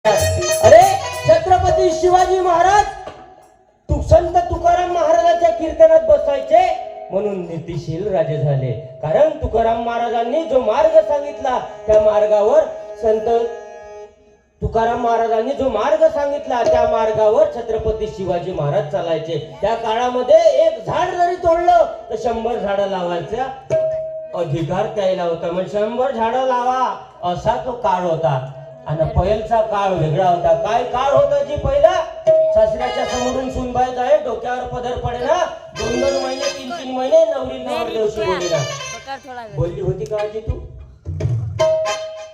अरे छत्रपती शिवाजी महाराज संत तुकाराम महाराजांच्या कीर्तनात बसायचे म्हणून नीतिशील राजे झाले. कारण तुकाराम महाराजांनी जो मार्ग सांगितला त्या मार्गावर संत तुकाराम महाराजांनी जो मार्ग सांगितला त्या मार्गावर छत्रपती शिवाजी महाराज चालायचे. त्या काळामध्ये एक झाड जरी तोडलं तर 100 झाडं लावायचा अधिकार त्याला होता. म्हणजे 100 झाडं लावा असा तो काळ होता. आणि पहिलचा काळ वेगळा होता. काय काळ होता जी पहिला सासऱ्याच्या समोरून सुनबाई जाय डोक्यावर पदर पडे ना 2-2 महिने 3-3 महिने नवरी नवरदेवशी बोलली होती का आजी तू?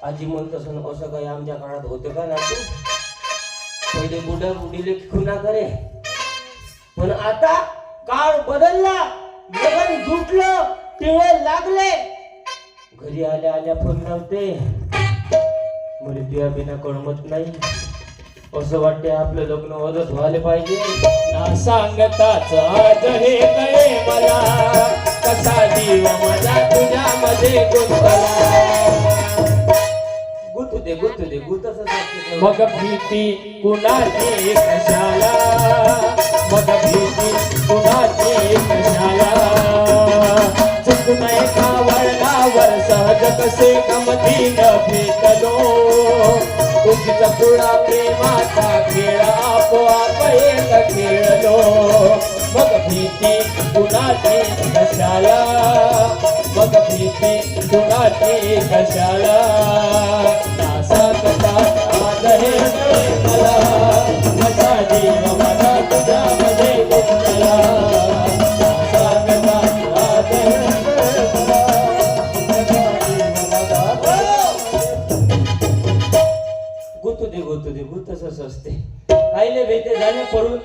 आजी म्हणत असं काही आमच्या काळात होते का ना तू? पहिले बुडा बुडीले खुना करे. पण आता काळ बदलला. लगन जुटलं टिळे लागले. घरी आल्या आल्या फोन लावते मुली तुया बिना कळमत नाही. असं वाटते आपलं लग्न वरच व्हायला पाहिजे. ना सांगताच आज हे कळे मला कसा जीव माझा तुझ्या मध्ये गुंतला. गुतू दे गुतच मग भीती कुणाची कशाला मग भीती कुणाची कशाला चुकून एका वळणावर सहज कसे गमतीनं भेटलो. तुझा पुढा प्रेमाचा खेळ आपोआप एक खेळलो. मग भीती कुणाची कशाला मग भीती कुणाची कशाला ना सांगता आज हे मला माझा जीव माझा तुझ्यामध्ये गुंतला. ना सांगता आज हे गुतच असते. काहीले भेटे झाले पडून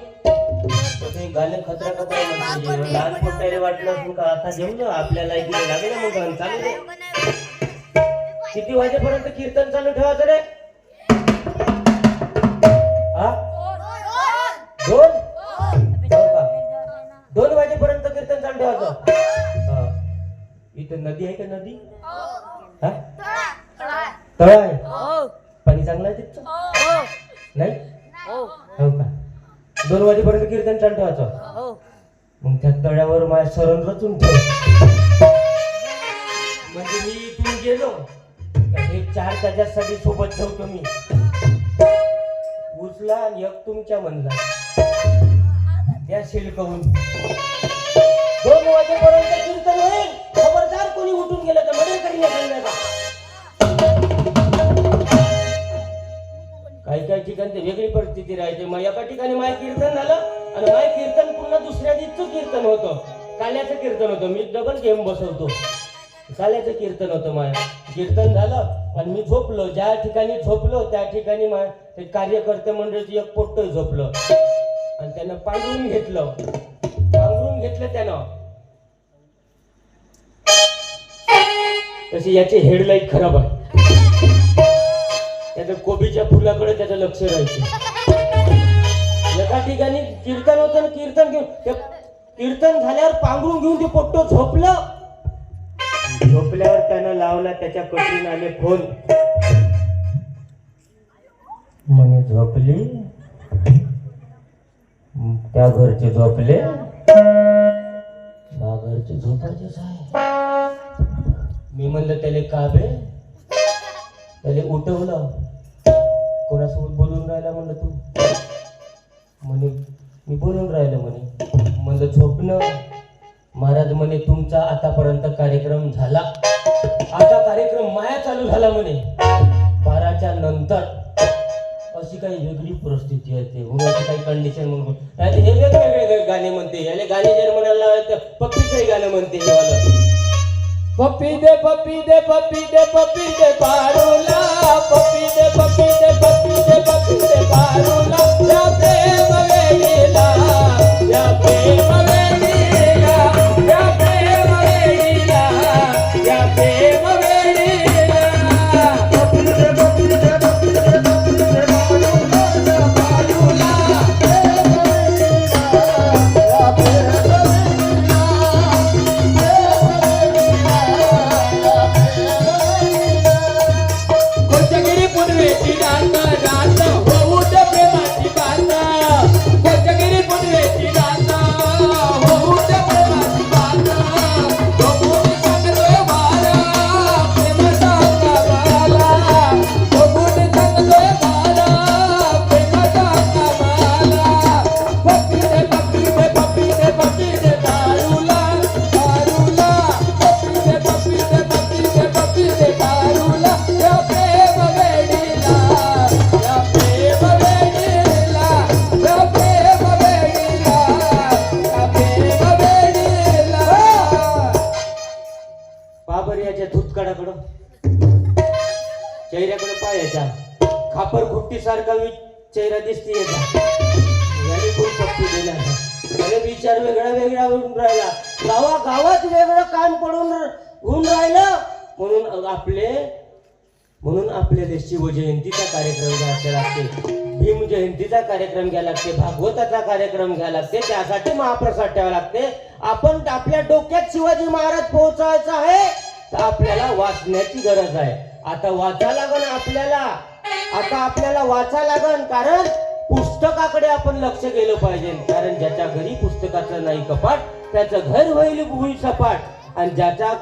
गाणे खतरा खतरा म्हणते. लहान पोटायला वाटलं असून का आता जेवलं आपल्याला इकडे लागेल ना मग चालू दे. किती वाजेपर्यंत कीर्तन चालू ठेवायचं रे? हा 2 वाजेपर्यंत कीर्तन चालू ठेवायचं. इथं नदी आहे का? नदी हा तळ आहे. पाणी चांगलं आहे तिथं नाही? हो का? 2 वाजेपर्यंत कीर्तन चालू ठेवायचं. मग त्या तळ्यावर माझ्या सरण रचून ठेव. म्हणजे मी इथून गेलो हे 4 त्याच्यासाठी सोबत ठेवतो मी. उचला आणि एक तुमच्या म्हणला त्या शिलकवून 2 वाजेपर्यंत कीर्तन होईल. खबरदार कोणी उठून गेलं तर मदत करी नाही का? काही ठिकाणी ते वेगळी परिस्थिती राहायची. मग एका ठिकाणी माय कीर्तन झालं आणि माय कीर्तन पुन्हा दुसऱ्या दिवशीचं कीर्तन होतं. काल्याचं कीर्तन होतं. मी डबल गेम बसवतो. काल्याचं कीर्तन होतं. माय कीर्तन झालं आणि मी झोपलो. ज्या ठिकाणी झोपलो त्या ठिकाणी माय ते कार्यकर्ते मंडळीचं एक पोट्ट झोपलं आणि त्यानं पांघरून घेतलं त्यानं. तशी याची हेडलाईट खराब आहे. त्याच्या कोबीच्या फुलाकडे त्याचं लक्ष राहायचं. एका ठिकाणी कीर्तन होतं ना कीर्तन घेऊन कीर्तन झाल्यावर पांघरून घेऊन ते पोट्ट झोपलं. झोपल्यावर त्यानं लावला त्याच्या कटरीन आले फोन म्हणे झोपली त्या घरचे झोपले बा घरचे झोपायचेच आहे. मी म्हणलं त्याले का बे? त्याले उठवलं. कोणासोबत बोलून राहिला म्हणलं तू? म्हणे मी बोलून राहिलो म्हणे. म्हणलं झोपणं? महाराज म्हणे तुमचा आतापर्यंत कार्यक्रम झाला. आता कार्यक्रम माया चालू झाला म्हणे 12च्या नंतर. अशी काही वेगळी परिस्थिती आहे ते होण्याची काही कंडिशन म्हणून हे वेगवेगळे गाणे म्हणते. याले गाणे जर म्हणायला तर पप्पीचंही गाणं म्हणते. हे वाला पप्पी दे पप्पी दे पप्पी दे पप्पी दे पारूला पप्पी दे पप्पी दे पप्पी दे पप्पी दे पारूला. या प्रेम वेळीला या प्रेम वेळीला या प्रेम वेळीला या प्रेम वेळीला पप्पी दे पप्पी दे पप्पी दे पप्पी दे पारूला या प्रेम पूर्वेची डांगर एकसारखा चेहरा दिसते कोण पप्पी देणार अरे विचार वेगळा वेगळा होऊन राहिला गावात वेगळं काम पडून होऊन राहिलं म्हणून आपल्याला शिवजयंतीचा कार्यक्रम घ्यायला लागते भीम जयंतीचा कार्यक्रम घ्यायला लागते भागवताचा कार्यक्रम घ्यायला लागते त्यासाठी महाप्रसाद ठेवावा लागते आपण आपल्या डोक्यात शिवाजी महाराज पोहोचायचा आहे तर आपल्याला वाचण्याची गरज आहे आता आपल्याला वाचा लागन कारण पुस्तकाकडे आपण लक्ष गेलं पाहिजे कारण ज्याच्या घरी पुस्तकाचं नाही कपाट त्याचं घर होईल सपाट आणि ज्याच्या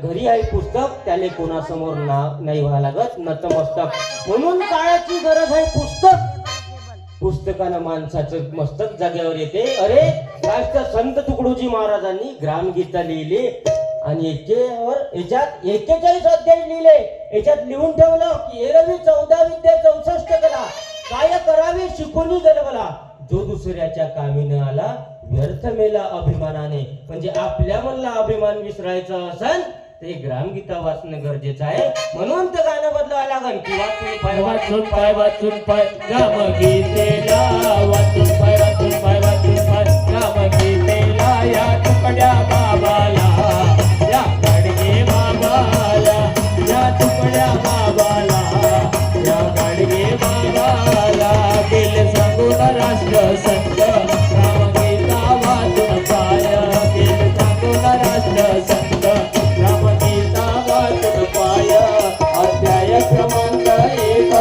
घरी आहे पुस्तक त्याला कोणासमोर नाही व्हावं लागत नतमस्तक म्हणून काळाची गरज आहे पुस्तकानं माणसाचं मस्तक जागेवर येते अरे राष्ट्र संत तुकडोजी महाराजांनी ग्रामगीता लिहिली आणि याच्यात 41 अध्याय लिहिले याच्यात लिहून ठेवलं की 14 विद्या 64 कला काय करावे शिकून गेला जो दुसऱ्याच्या कामी न आला व्यर्थ मेला अभिमानाने म्हणजे आपल्या मनाला अभिमान विसरायचा असेल ते ग्रामगीता वाचणं गरजेचं आहे म्हणून ते गाणं बदलावं लागेल की वाचून पाय ग्रामगीतेला वाचून पाय ग्रामगीतेला या तुकड्या बाबाला या गाडगे बाबाला या तुकड्या बाबाला या गाडगे बाबाला गेले सांगून राष्ट्र संत ग्रामगीता वाचून पाय गेले सांगून राष्ट्र संत ग्रामगीता वाचून पाय अध्याय क्रमांक 1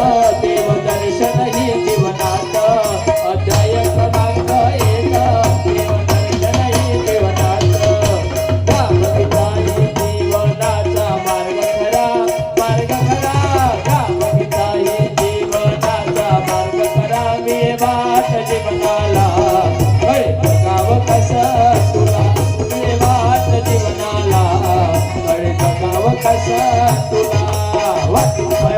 देवदर्शन ही जीवनात अध्याय क्रमांक 1 देवदर्शन ही जीवनात ग्रामगीता ही जीवनाचा मार्ग खरा ग्रामगीता ही जीवनाचा मार्ग खरा मी वाट जीवनाला गाव कसं तुला मी वाट जीवनाला गाव कसं तुला वाचून पाय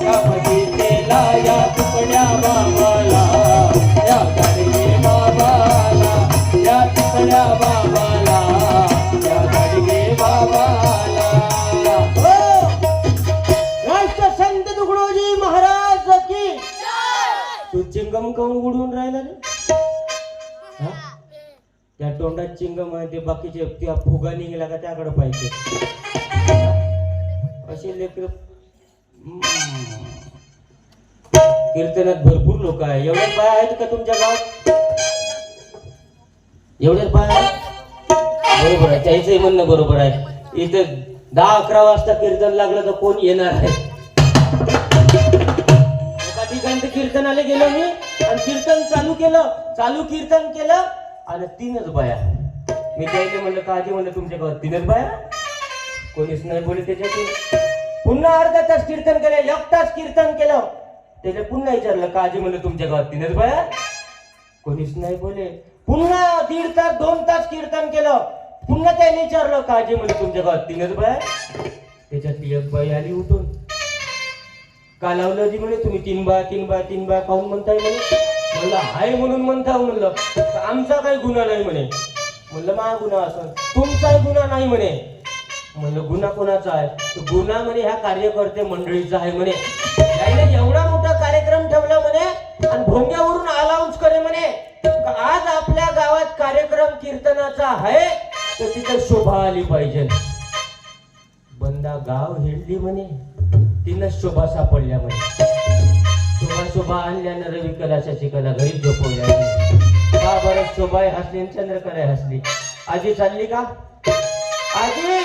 ग्रामगीतेला या तुकड्या बाबाला या गाडगे बाबाला या तुकड्या बाबाला या गाडगे बाबाला राष्ट्र संत तुकडोजी महाराज की तू चिंगम काऊन उडून राहिला रे त्या तोंडात चिंगम आहे ते बाकीचे त्या फुगा निघाला का त्याकडे पाहिजे असे लेकर कीर्तनात भरपूर लोक आहे एवढ्याच बाया आहेत का तुमच्या गावात एवढ्याच बाया बरोबर आहे त्याचं म्हणणं बरोबर आहे इथं 10-11 वाजता कीर्तन लागलं तर कोण येणार आहे एका ठिकाणी कीर्तनाला गेलो मी आणि कीर्तन चालू कीर्तन केलं आणि 3च बाया मी त्याला म्हणलं काजी म्हणलं तुमच्या गावात 3च बाया कोणीच नाही बोले त्याच्यातून पुन्हा अर्धा तास कीर्तन केलं 1 तास कीर्तन केलं त्याला पुन्हा विचारलं काजी म्हणलं तुमच्या गावात 3च बाया कोणीच नाही बोले पुन्हा 1.5 तास 2 तास कीर्तन केलं पुन्हा त्याने विचारलं काजी म्हणलं तुमच्या गावात 3च बाया त्याच्यातली एक बाई आली उठून का लावलं जी म्हणे तुम्ही 3 बाया काहून म्हणताय म्हणे म्हणलं हाय म्हणून म्हणता म्हणलं आमचा काही गुन्हा नाही म्हणे म्हणलं मा गुन्हा असं तुमचाही गुन्हा नाही म्हणे म्हणलं गुन्हा कोणाचा आहे तो गुन्हा म्हणे ह्या कार्यकर्ते मंडळीचा आहे म्हणे त्याने एवढा मोठा कार्यक्रम ठेवला म्हणे आणि भोंग्यावरून अलाउन्स करे म्हणे आज आपल्या गावात कार्यक्रम कीर्तनाचा आहे तर तिथं शोभा आली पाहिजे बंदा गाव हिंडली म्हणे तिनं शोभा सापडल्या म्हणे शोभा आणल्यानं रवी कलाशाची कला घरीच झोपवल्या का बरं शोभा हसली चंद्रकला हसली आजी चालली का आजी